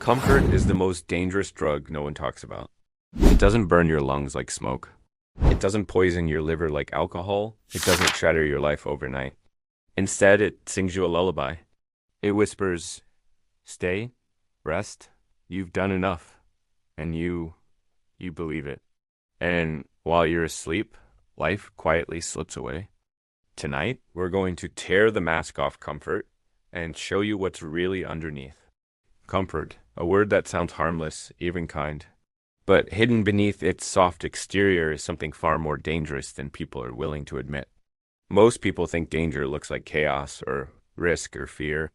Comfort is the most dangerous drug no one talks about. It doesn't burn your lungs like smoke. It doesn't poison your liver like alcohol. It doesn't shatter your life overnight. Instead, it sings you a lullaby. It whispers, stay, rest, you've done enough. And you believe it. And while you're asleep, life quietly slips away. Tonight, we're going to tear the mask off comfort and show you what's really underneath. Comfort, a word that sounds harmless, even kind. But hidden beneath its soft exterior is something far more dangerous than people are willing to admit. Most people think danger looks like chaos or risk or fear.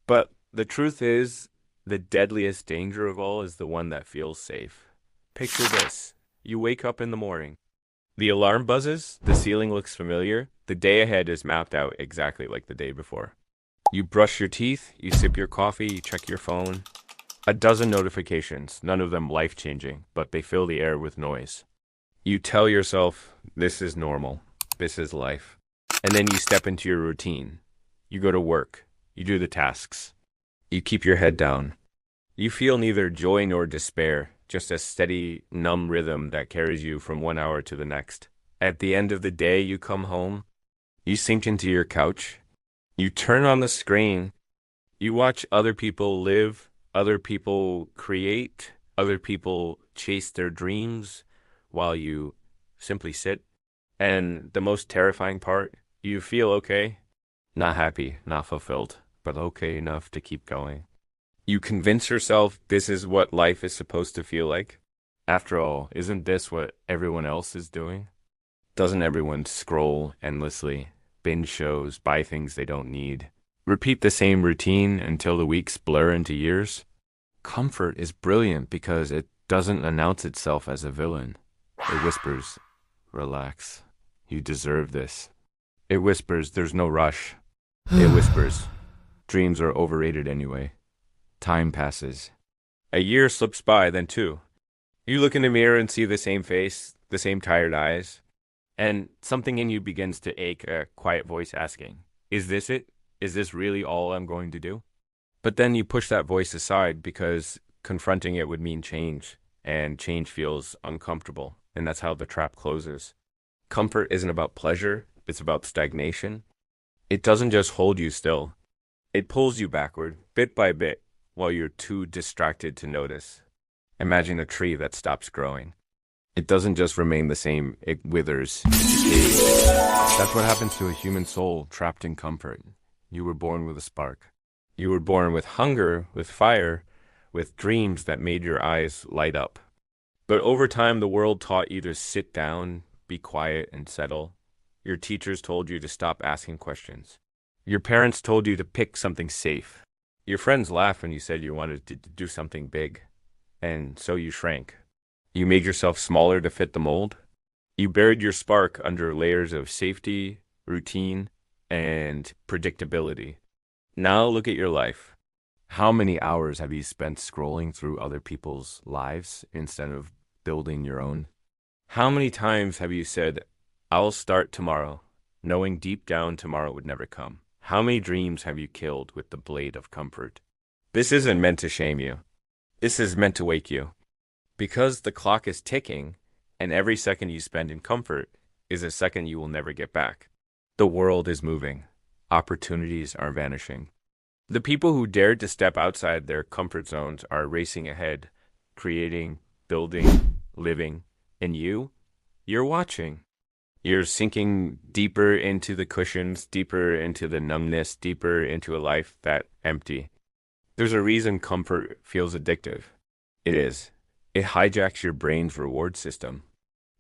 But the truth is, the deadliest danger of all is the one that feels safe. Picture this. You wake up in the morning. The alarm buzzes, the ceiling looks familiar, the day ahead is mapped out exactly like the day before. You brush your teeth, you sip your coffee, you check your phone. A dozen notifications, none of them life-changing, but they fill the air with noise. You tell yourself, this is normal, this is life. And then you step into your routine. You go to work, you do the tasks. You keep your head down. You feel neither joy nor despair, just a steady, numb rhythm that carries you from 1 hour to the next. At the end of the day, you come home, you sink into your couch, you turn on the screen, you watch other people live, other people create, other people chase their dreams while you simply sit. And the most terrifying part, you feel okay, not happy, not fulfilled, but okay enough to keep going. You convince yourself this is what life is supposed to feel like. After all, isn't this what everyone else is doing? Doesn't everyone scroll endlessly, binge shows, buy things they don't need, repeat the same routine until the weeks blur into years? Comfort is brilliant because it doesn't announce itself as a villain. It whispers, relax, you deserve this. It whispers, there's no rush. It whispers, dreams are overrated anyway. Time passes. A year slips by, then two. You look in the mirror and see the same face, the same tired eyes, and something in you begins to ache, a quiet voice asking, is this it? Is this really all I'm going to do? But then you push that voice aside because confronting it would mean change, and change feels uncomfortable, and that's how the trap closes. Comfort isn't about pleasure, it's about stagnation. It doesn't just hold you still. It pulls you backward, bit by bit, while you're too distracted to notice. Imagine a tree that stops growing. It doesn't just remain the same, it withers, it decays. That's what happens to a human soul trapped in comfort. You were born with a spark. You were born with hunger, with fire, with dreams that made your eyes light up. But over time, the world taught you to sit down, be quiet, and settle. Your teachers told you to stop asking questions. Your parents told you to pick something safe. Your friends laughed when you said you wanted to do something big, and so you shrank. You made yourself smaller to fit the mold. You buried your spark under layers of safety, routine, and predictability. Now look at your life. How many hours have you spent scrolling through other people's lives instead of building your own? How many times have you said, I'll start tomorrow, knowing deep down tomorrow would never come? How many dreams have you killed with the blade of comfort? This isn't meant to shame you. This is meant to wake you. Because the clock is ticking, and every second you spend in comfort is a second you will never get back. The world is moving. Opportunities are vanishing. The people who dared to step outside their comfort zones are racing ahead, creating, building, living. And you're watching. You're sinking deeper into the cushions, deeper into the numbness, deeper into a life that's empty. There's a reason comfort feels addictive. It is. It hijacks your brain's reward system.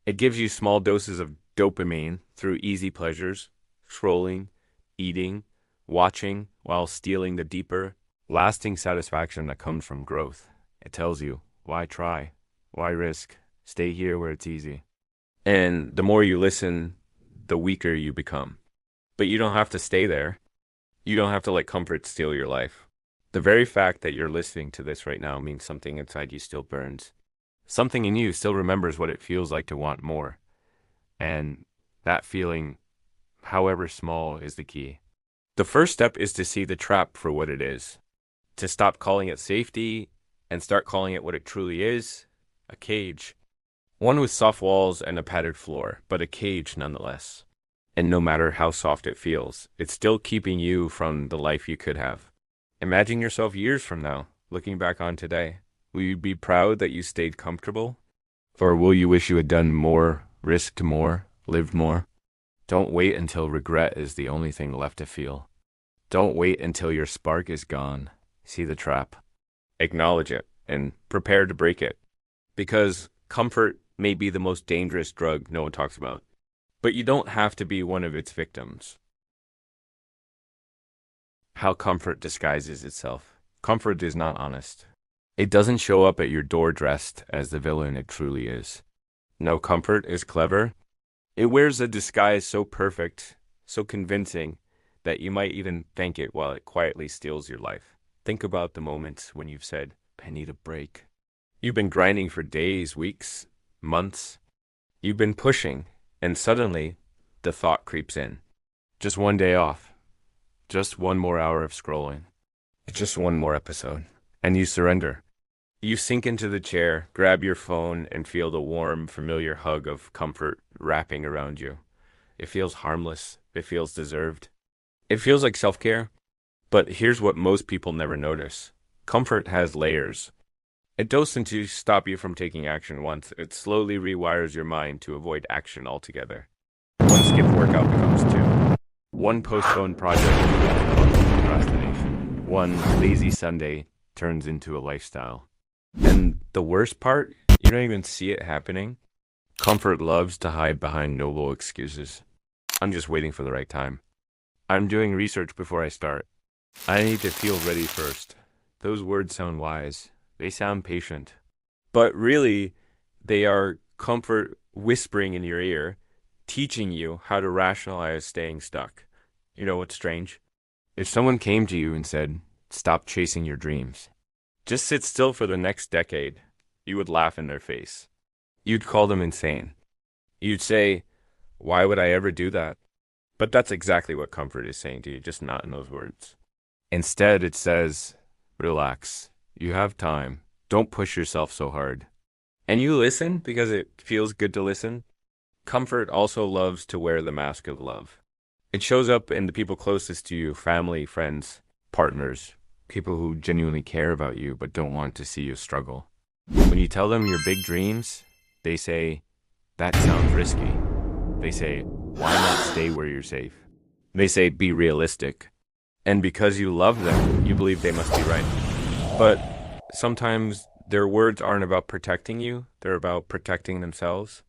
It gives you small doses of dopamine through easy pleasures, scrolling, eating, watching, while stealing the deeper, lasting satisfaction that comes from growth. It tells you, why try? Why risk? Stay here where it's easy. And the more you listen, the weaker you become. But you don't have to stay there. You don't have to let comfort steal your life. The very fact that you're listening to this right now means something inside you still burns. Something in you still remembers what it feels like to want more. And that feeling, however small, is the key. The first step is to see the trap for what it is. To stop calling it safety and start calling it what it truly is, a cage. One with soft walls and a padded floor, but a cage nonetheless. And no matter how soft it feels, it's still keeping you from the life you could have. Imagine yourself years from now, looking back on today. Will you be proud that you stayed comfortable? Or will you wish you had done more, risked more, lived more? Don't wait until regret is the only thing left to feel. Don't wait until your spark is gone. See the trap. Acknowledge it and prepare to break it. Because comfort may be the most dangerous drug no one talks about. But you don't have to be one of its victims. How comfort disguises itself. Comfort is not honest. It doesn't show up at your door dressed as the villain it truly is. No, comfort is clever. It wears a disguise so perfect, so convincing, that you might even thank it while it quietly steals your life. Think about the moments when you've said, I need a break. You've been grinding for days, weeks, months. You've been pushing, and suddenly the thought creeps in. Just one day off. Just one more hour of scrolling. Just one more episode. And you surrender. You sink into the chair, grab your phone, and feel the warm, familiar hug of comfort wrapping around you. It feels harmless. It feels deserved. It feels like self-care. But here's what most people never notice. Comfort has layers. It doesn't stop you from taking action once. It slowly rewires your mind to avoid action altogether. One skipped workout becomes two. One postponed project becomes procrastination. One lazy Sunday turns into a lifestyle. And the worst part, you don't even see it happening. Comfort loves to hide behind noble excuses. I'm just waiting for the right time. I'm doing research before I start. I need to feel ready first. Those words sound wise. They sound patient. But really, they are comfort whispering in your ear, teaching you how to rationalize staying stuck. You know what's strange? If someone came to you and said, stop chasing your dreams, just sit still for the next decade, you would laugh in their face. You'd call them insane. You'd say, why would I ever do that? But that's exactly what comfort is saying to you, just not in those words. Instead, it says, relax. You have time. Don't push yourself so hard. And you listen because it feels good to listen. Comfort also loves to wear the mask of love. It shows up in the people closest to you, family, friends, partners, people who genuinely care about you but don't want to see you struggle. When you tell them your big dreams, they say, that sounds risky. They say, why not stay where you're safe? They say, be realistic. And because you love them, you believe they must be right. But sometimes their words aren't about protecting you, they're about protecting themselves.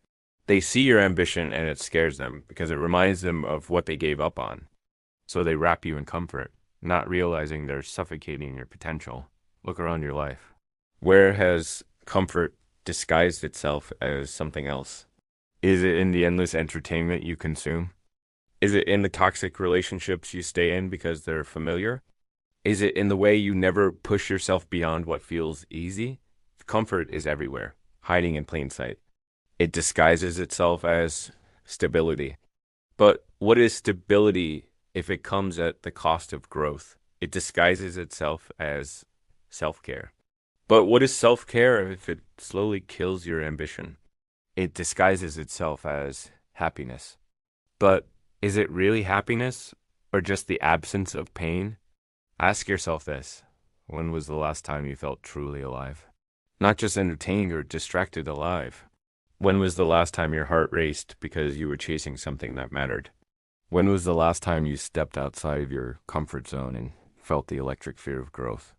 They see your ambition and it scares them because it reminds them of what they gave up on. So they wrap you in comfort, not realizing they're suffocating your potential. Look around your life. Where has comfort disguised itself as something else? Is it in the endless entertainment you consume? Is it in the toxic relationships you stay in because they're familiar? Is it in the way you never push yourself beyond what feels easy? Comfort is everywhere, hiding in plain sight. It disguises itself as stability. But what is stability if it comes at the cost of growth? It disguises itself as self-care. But what is self-care if it slowly kills your ambition? It disguises itself as happiness. But is it really happiness or just the absence of pain? Ask yourself this. When was the last time you felt truly alive? Not just entertained or distracted, alive. When was the last time your heart raced because you were chasing something that mattered? When was the last time you stepped outside of your comfort zone and felt the electric fear of growth?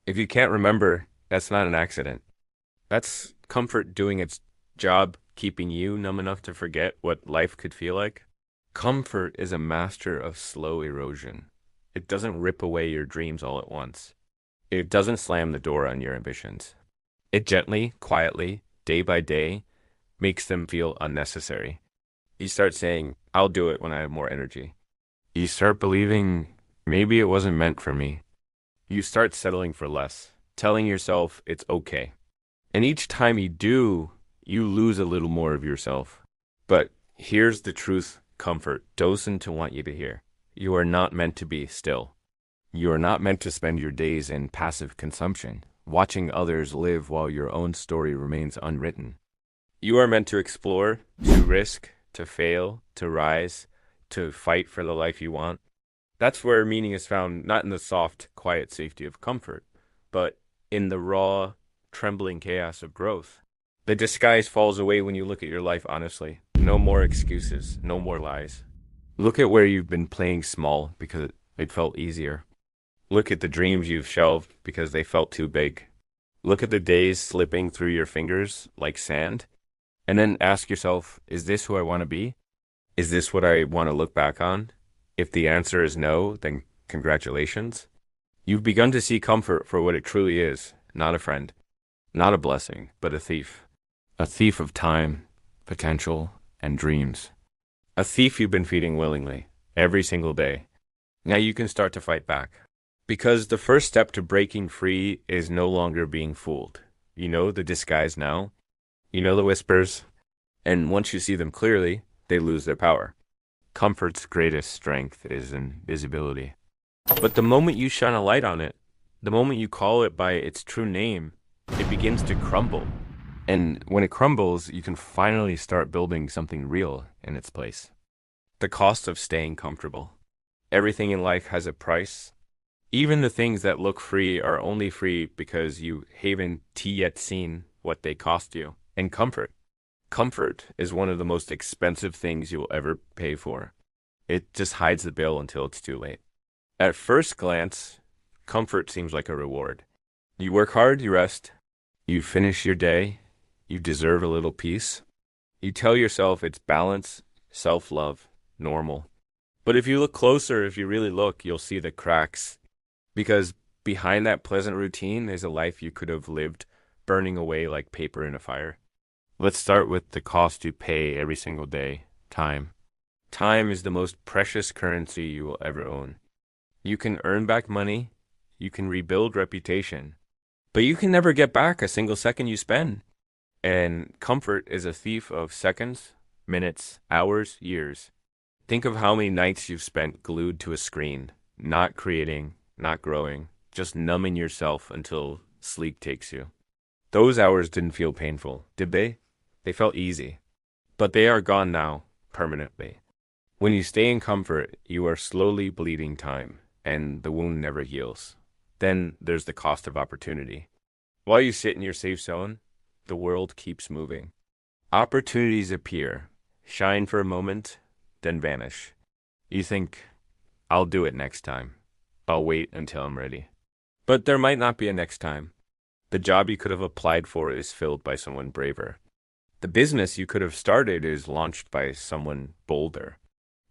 If you can't remember, that's not an accident. That's comfort doing its job, keeping you numb enough to forget what life could feel like. Comfort is a master of slow erosion. It doesn't rip away your dreams all at once. It doesn't slam the door on your ambitions. It gently, quietly, day by day, makes them feel unnecessary. You start saying, I'll do it when I have more energy. You start believing, maybe it wasn't meant for me. You start settling for less, telling yourself it's okay. And each time you do, you lose a little more of yourself. But here's the truth comfort doesn't want you to hear. You are not meant to be still. You are not meant to spend your days in passive consumption. watching others live while your own story remains unwritten. You are meant to explore, to risk, to fail, to rise, to fight for the life you want. That's where meaning is found, not in the soft, quiet safety of comfort, but in the raw, trembling chaos of growth. The disguise falls away when you look at your life honestly. No more excuses, no more lies. Look at where you've been playing small because it felt easier. Look at the dreams you've shelved because they felt too big. Look at the days slipping through your fingers like sand, and then ask yourself, is this who I want to be? Is this what I want to look back on? If the answer is no, then congratulations. You've begun to see comfort for what it truly is, not a friend, not a blessing, but a thief. A thief of time, potential, and dreams. A thief you've been feeding willingly, every single day. Now you can start to fight back. Because the first step to breaking free is no longer being fooled. You know the disguise now. You know the whispers. And once you see them clearly, they lose their power. Comfort's greatest strength is invisibility. But the moment you shine a light on it, the moment you call it by its true name, it begins to crumble. And when it crumbles, you can finally start building something real in its place. The cost of staying comfortable. Everything in life has a price. Even the things that look free are only free because you haven't yet seen what they cost you. And comfort. Comfort is one of the most expensive things you will ever pay for. It just hides the bill until it's too late. At first glance, comfort seems like a reward. You work hard, you rest, you finish your day, you deserve a little peace. You tell yourself it's balance, self-love, normal. But if you look closer, if you really look, you'll see the cracks. Because behind that pleasant routine is a life you could have lived burning away like paper in a fire. Let's start with the cost you pay every single day, time. Time is the most precious currency you will ever own. You can earn back money, you can rebuild reputation, but you can never get back a single second you spend. And comfort is a thief of seconds, minutes, hours, years. Think of how many nights you've spent glued to a screen, not creating, not growing, just numbing yourself until sleep takes you. Those hours didn't feel painful, did they? They felt easy. But they are gone now, permanently. When you stay in comfort, you are slowly bleeding time, and the wound never heals. Then there's the cost of opportunity. While you sit in your safe zone, the world keeps moving. Opportunities appear, shine for a moment, then vanish. You think, I'll do it next time. I'll wait until I'm ready. But there might not be a next time. The job you could have applied for is filled by someone braver. The business you could have started is launched by someone bolder.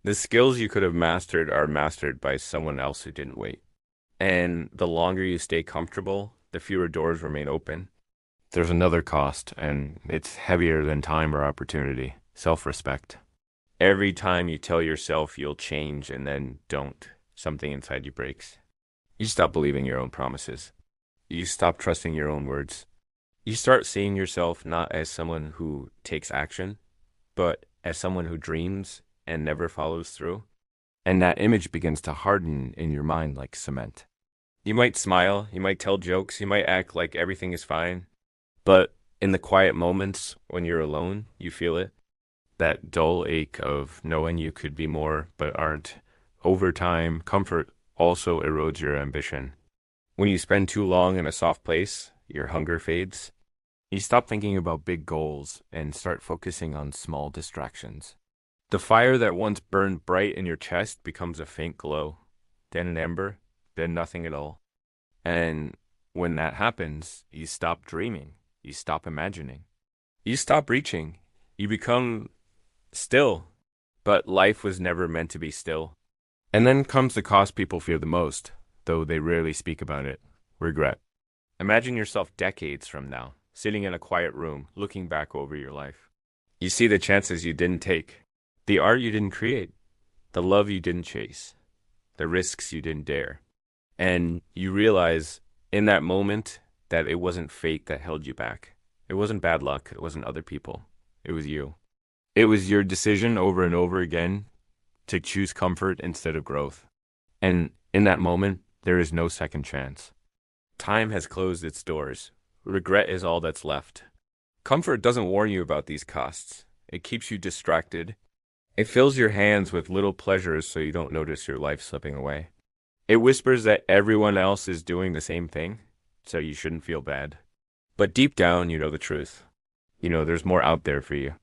The skills you could have mastered are mastered by someone else who didn't wait. And the longer you stay comfortable, the fewer doors remain open. There's another cost, and it's heavier than time or opportunity. Self-respect. Every time you tell yourself you'll change and then don't, something inside you breaks. You stop believing your own promises. You stop trusting your own words. You start seeing yourself not as someone who takes action, but as someone who dreams and never follows through. And that image begins to harden in your mind like cement. You might smile, you might tell jokes, you might act like everything is fine. But in the quiet moments when you're alone, you feel it. That dull ache of knowing you could be more but aren't. Over time, comfort also erodes your ambition. When you spend too long in a soft place, your hunger fades. You stop thinking about big goals and start focusing on small distractions. The fire that once burned bright in your chest becomes a faint glow, then an ember, then nothing at all. And when that happens, you stop dreaming, you stop imagining, you stop reaching, you become still. But life was never meant to be still. And then comes the cost people fear the most, though they rarely speak about it: regret. Imagine yourself decades from now, sitting in a quiet room, looking back over your life. You see the chances you didn't take, the art you didn't create, the love you didn't chase, the risks you didn't dare. And you realize in that moment that it wasn't fate that held you back. It wasn't bad luck. It wasn't other people. It was you. It was your decision over and over again to choose comfort instead of growth. And in that moment, there is no second chance. Time has closed its doors. Regret is all that's left. Comfort doesn't warn you about these costs. It keeps you distracted. It fills your hands with little pleasures so you don't notice your life slipping away. It whispers that everyone else is doing the same thing, so you shouldn't feel bad. But deep down, you know the truth. You know there's more out there for you.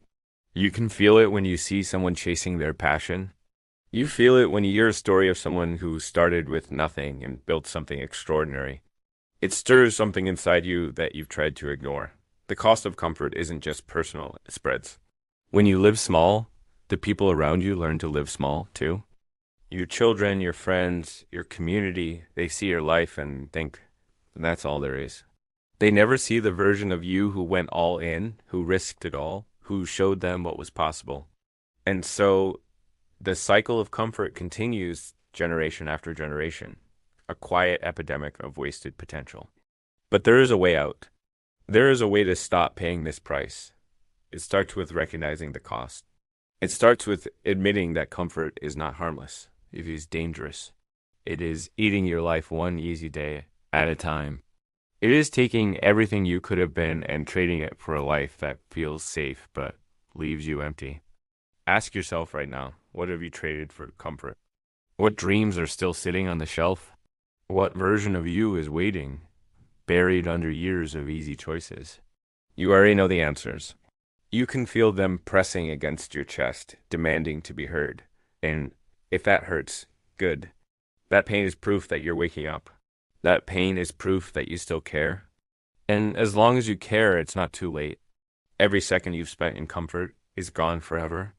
You can feel it when you see someone chasing their passion. You feel it when you hear a story of someone who started with nothing and built something extraordinary. It stirs something inside you that you've tried to ignore. The cost of comfort isn't just personal, it spreads. When you live small, the people around you learn to live small too. Your children, your friends, your community, they see your life and think, that's all there is. They never see the version of you who went all in, who risked it all, who showed them what was possible. And so the cycle of comfort continues generation after generation, a quiet epidemic of wasted potential. But there is a way out. There is a way to stop paying this price. It starts with recognizing the cost. It starts with admitting that comfort is not harmless. It is dangerous. It is eating your life one easy day at a time. It is taking everything you could have been and trading it for a life that feels safe but leaves you empty. Ask yourself right now, what have you traded for comfort? What dreams are still sitting on the shelf? What version of you is waiting, buried under years of easy choices? You already know the answers. You can feel them pressing against your chest, demanding to be heard. And if that hurts, good. That pain is proof that you're waking up. That pain is proof that you still care. And as long as you care, it's not too late. Every second you've spent in comfort is gone forever.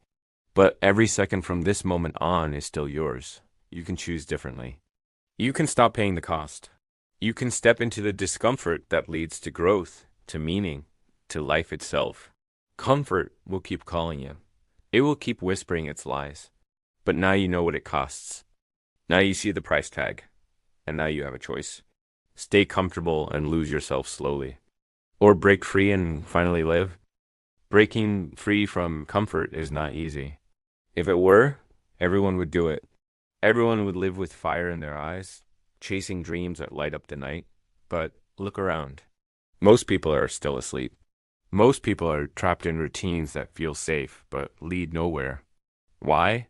But every second from this moment on is still yours. You can choose differently. You can stop paying the cost. You can step into the discomfort that leads to growth, to meaning, to life itself. Comfort will keep calling you. It will keep whispering its lies. But now you know what it costs. Now you see the price tag. And now you have a choice. Stay comfortable and lose yourself slowly. Or break free and finally live. Breaking free from comfort is not easy. If it were, everyone would do it. Everyone would live with fire in their eyes, chasing dreams that light up the night. But look around. Most people are still asleep. Most people are trapped in routines that feel safe but lead nowhere. Why?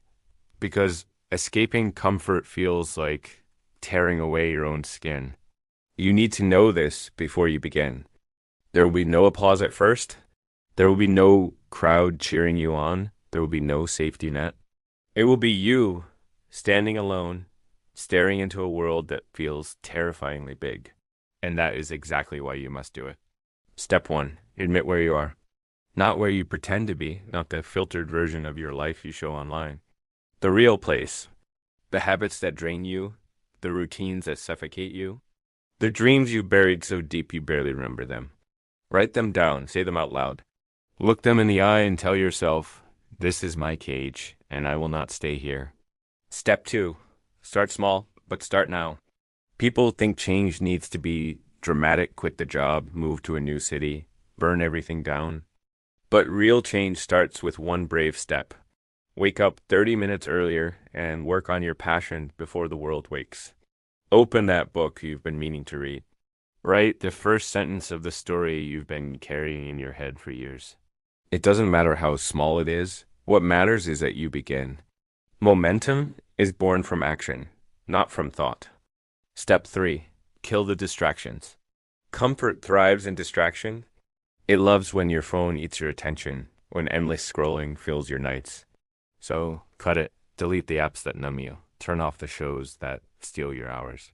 Because escaping comfort feels like tearing away your own skin. You need to know this before you begin. There will be no applause at first. There will be no crowd cheering you on. There will be no safety net. It will be you standing alone, staring into a world that feels terrifyingly big. And that is exactly why you must do it. Step 1, admit where you are. Not where you pretend to be, not the filtered version of your life you show online. The real place. The habits that drain you, the routines that suffocate you, the dreams you buried so deep you barely remember them. Write them down, say them out loud. Look them in the eye and tell yourself, this is my cage, and I will not stay here. Step 2, start small, but start now. People think change needs to be dramatic, quit the job, move to a new city, burn everything down. But real change starts with one brave step. Wake up 30 minutes earlier and work on your passion before the world wakes. Open that book you've been meaning to read. Write the first sentence of the story you've been carrying in your head for years. It doesn't matter how small it is. What matters is that you begin. Momentum is born from action, not from thought. Step 3, kill the distractions. Comfort thrives in distraction. It loves when your phone eats your attention, when endless scrolling fills your nights. So cut it. Delete the apps that numb you. Turn off the shows that steal your hours.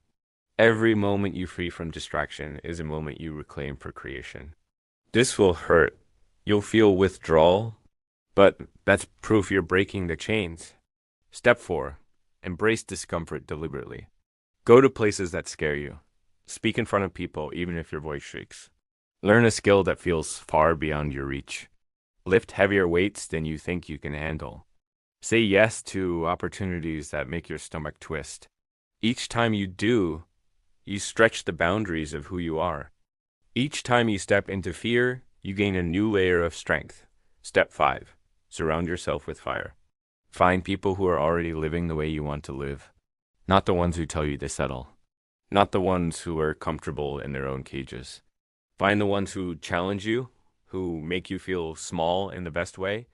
Every moment you free from distraction is a moment you reclaim for creation. This will hurt. You'll feel withdrawal, but that's proof you're breaking the chains. Step 4, embrace discomfort deliberately. Go to places that scare you. Speak in front of people even if your voice shakes. Learn a skill that feels far beyond your reach. Lift heavier weights than you think you can handle. Say yes to opportunities that make your stomach twist. Each time you do, you stretch the boundaries of who you are. Each time you step into fear, you gain a new layer of strength. Step 5, surround yourself with fire. Find people who are already living the way you want to live, not the ones who tell you to settle. not the ones who are comfortable in their own cages. Find the ones who challenge you, who make you feel small in the best way,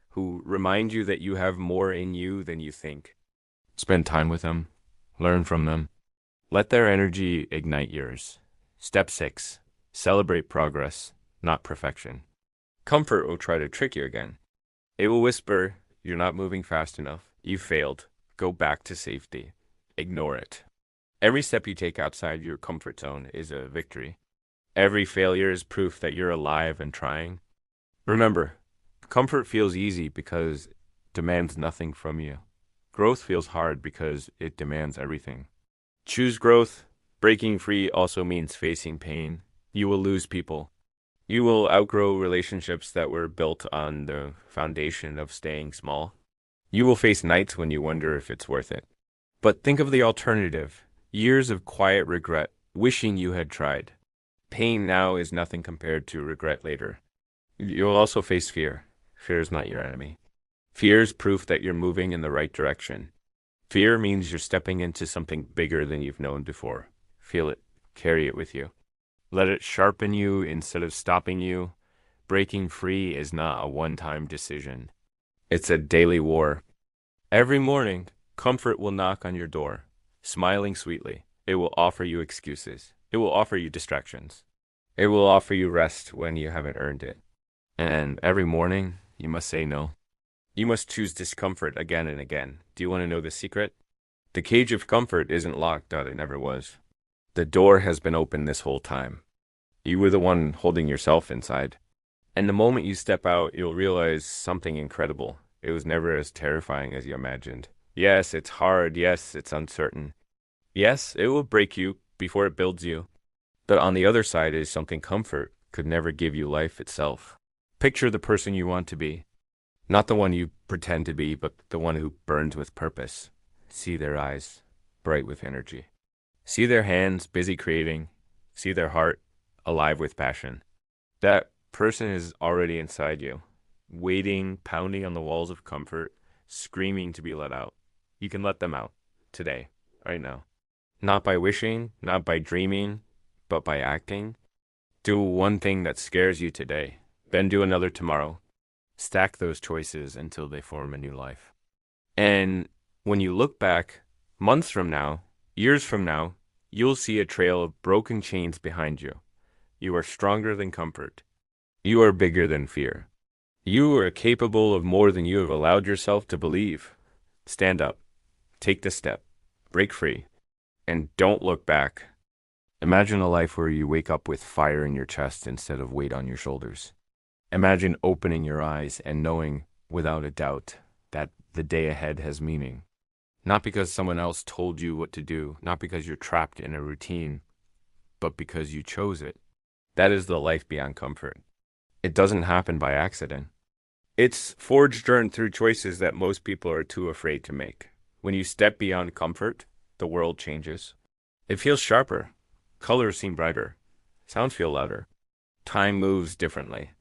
who remind you that you have more in you than you think. Spend time with them, learn from them. Let their energy ignite yours. Step 6. Celebrate progress, not perfection. Comfort will try to trick you again. It will whisper, you're not moving fast enough. You failed. Go back to safety. Ignore it. Every step you take outside your comfort zone is a victory. Every failure is proof that you're alive and trying. Remember, comfort feels easy because it demands nothing from you. Growth feels hard because it demands everything. Choose growth. Breaking free also means facing pain. You will lose people. You will outgrow relationships that were built on the foundation of staying small. You will face nights when you wonder if it's worth it. But think of the alternative. Years of quiet regret, wishing you had tried. Pain now is nothing compared to regret later. You'll also face fear. Fear is not your enemy. Fear is proof that you're moving in the right direction. Fear means you're stepping into something bigger than you've known before. Feel it. Carry it with you. Let it sharpen you instead of stopping you. Breaking free is not a one-time decision. It's a daily war. Every morning, comfort will knock on your door, smiling sweetly. It will offer you excuses. It will offer you distractions. It will offer you rest when you haven't earned it. And every morning, you must say no. You must choose discomfort again and again. Do you want to know the secret? The cage of comfort isn't locked out, it never was. The door has been open this whole time. You were the one holding yourself inside. And the moment you step out, you'll realize something incredible. It was never as terrifying as you imagined. Yes, it's hard. Yes, it's uncertain. Yes, it will break you before it builds you. But on the other side is something comfort could never give you life itself. Picture the person you want to be. Not the one you pretend to be, but the one who burns with purpose. See their eyes, bright with energy. See their hands, busy creating. See their heart, alive with passion. That person is already inside you, waiting, pounding on the walls of comfort, screaming to be let out. You can let them out, today, right now. Not by wishing, not by dreaming, but by acting. Do one thing that scares you today, then do another tomorrow. Stack those choices until they form a new life. And when you look back, months from now, years from now, you'll see a trail of broken chains behind you. You are stronger than comfort. You are bigger than fear. You are capable of more than you have allowed yourself to believe. Stand up. Take the step. Break free. And don't look back. Imagine a life where you wake up with fire in your chest instead of weight on your shoulders. Imagine opening your eyes and knowing, without a doubt, that the day ahead has meaning. Not because someone else told you what to do, not because you're trapped in a routine, but because you chose it. That is the life beyond comfort. It doesn't happen by accident. It's forged through choices that most people are too afraid to make. When you step beyond comfort, the world changes. It feels sharper. Colors seem brighter. Sounds feel louder. Time moves differently.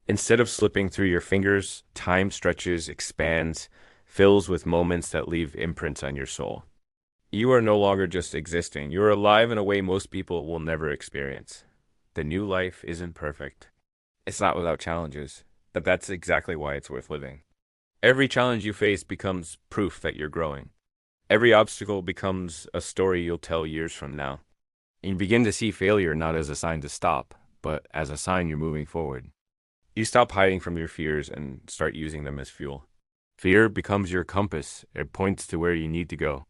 Instead of slipping through your fingers, time stretches, expands, fills with moments that leave imprints on your soul. You are no longer just existing. You are alive in a way most people will never experience. The new life isn't perfect. It's not without challenges, but that's exactly why it's worth living. Every challenge you face becomes proof that you're growing. Every obstacle becomes a story you'll tell years from now. And you begin to see failure not as a sign to stop, but as a sign you're moving forward. You stop hiding from your fears and start using them as fuel. Fear becomes your compass. It points to where you need to go.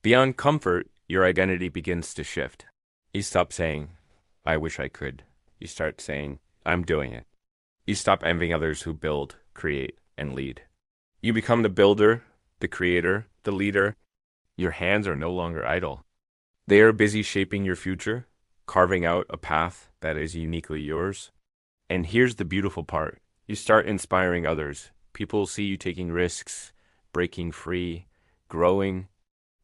Beyond comfort, your identity begins to shift. You stop saying, I wish I could. You start saying, I'm doing it. You stop envying others who build, create, and lead. You become the builder, the creator, the leader. Your hands are no longer idle. They are busy shaping your future, carving out a path that is uniquely yours. And here's the beautiful part. You start inspiring others. People see you taking risks, breaking free, growing.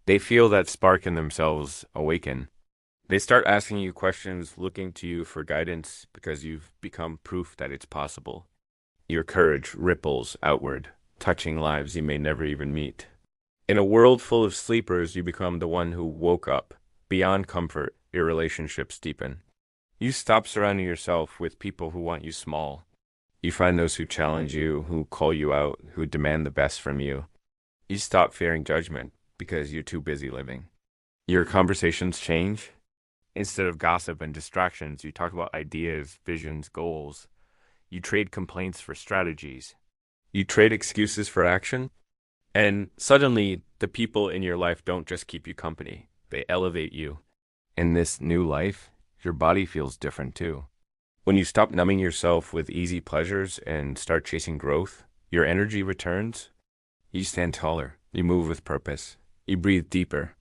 They feel that spark in themselves awaken. They start asking you questions, looking to you for guidance because you've become proof that it's possible. Your courage ripples outward, touching lives you may never even meet. In a world full of sleepers, you become the one who woke up, Beyond comfort, your relationships deepen. You stop surrounding yourself with people who want you small. You find those who challenge you, who call you out, who demand the best from you. You stop fearing judgment because you're too busy living. Your conversations change. Instead of gossip and distractions, you talk about ideas, visions, goals. You trade complaints for strategies. You trade excuses for action. And suddenly, the people in your life don't just keep you company, they elevate you. In this new life, your body feels different too. When you stop numbing yourself with easy pleasures and start chasing growth, your energy returns. You stand taller. You move with purpose. You breathe deeper.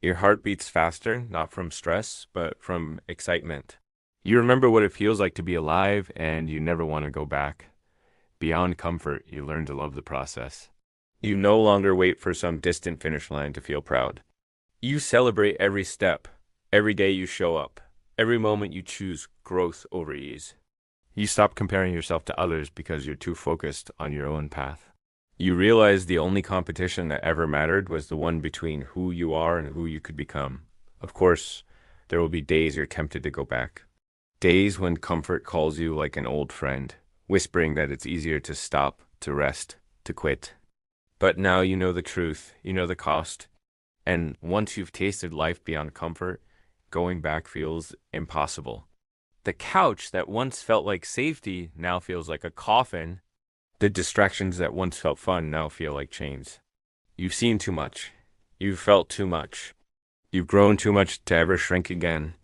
Your heart beats faster, not from stress, but from excitement. You remember what it feels like to be alive, and you never want to go back. Beyond comfort, you learn to love the process. You no longer wait for some distant finish line to feel proud. You celebrate every step, every day you show up, every moment you choose growth over ease. You stop comparing yourself to others because you're too focused on your own path. You realize the only competition that ever mattered was the one between who you are and who you could become. Of course, there will be days you're tempted to go back. Days when comfort calls you like an old friend, whispering that it's easier to stop, to rest, to quit. But now you know the truth, you know the cost. And once you've tasted life beyond comfort, going back feels impossible. The couch that once felt like safety now feels like a coffin. The distractions that once felt fun now feel like chains. You've seen too much. You've felt too much. You've grown too much to ever shrink again.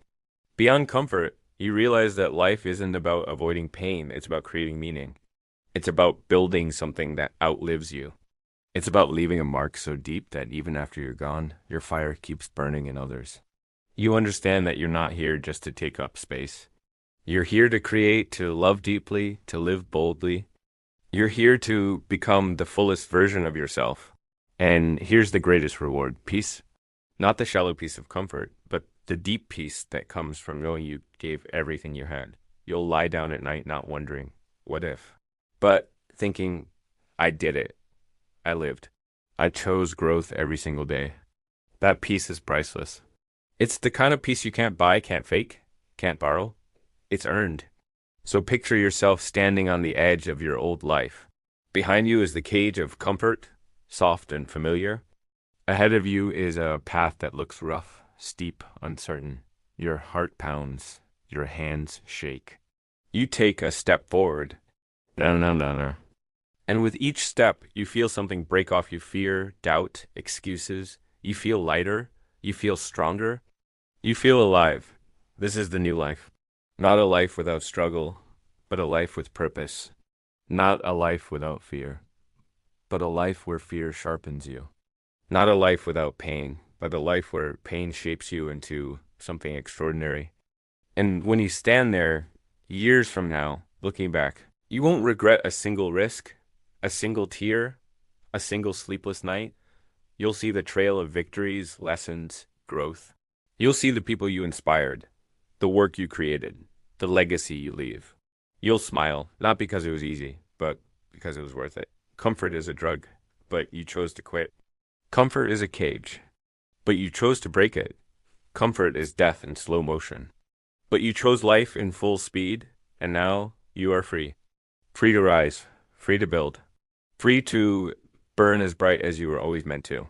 Beyond comfort, you realize that life isn't about avoiding pain, it's about creating meaning. It's about building something that outlives you. It's about leaving a mark so deep that even after you're gone, your fire keeps burning in others. You understand that you're not here just to take up space. You're here to create, to love deeply, to live boldly. You're here to become the fullest version of yourself. And here's the greatest reward, peace. Not the shallow peace of comfort, but the deep peace that comes from knowing you gave everything you had. You'll lie down at night not wondering, what if? But thinking, I did it. I lived. I chose growth every single day. That peace is priceless. It's the kind of peace you can't buy, can't fake, can't borrow. It's earned. So picture yourself standing on the edge of your old life. Behind you is the cage of comfort, soft and familiar. Ahead of you is a path that looks rough, steep, uncertain. Your heart pounds. Your hands shake. You take a step forward. And with each step, you feel something break off you: fear, doubt, excuses. You feel lighter. You feel stronger. You feel alive. This is the new life. Not a life without struggle, but a life with purpose. Not a life without fear, but a life where fear sharpens you. Not a life without pain, but a life where pain shapes you into something extraordinary. And when you stand there, years from now, looking back, you won't regret a single risk, a single tear, a single sleepless night. You'll see the trail of victories, lessons, growth. You'll see the people you inspired, the work you created, the legacy you leave. You'll smile, not because it was easy, but because it was worth it. Comfort is a drug, but you chose to quit. Comfort is a cage, but you chose to break it. Comfort is death in slow motion, but you chose life in full speed, and now you are free. Free to rise, free to build, free to burn as bright as you were always meant to.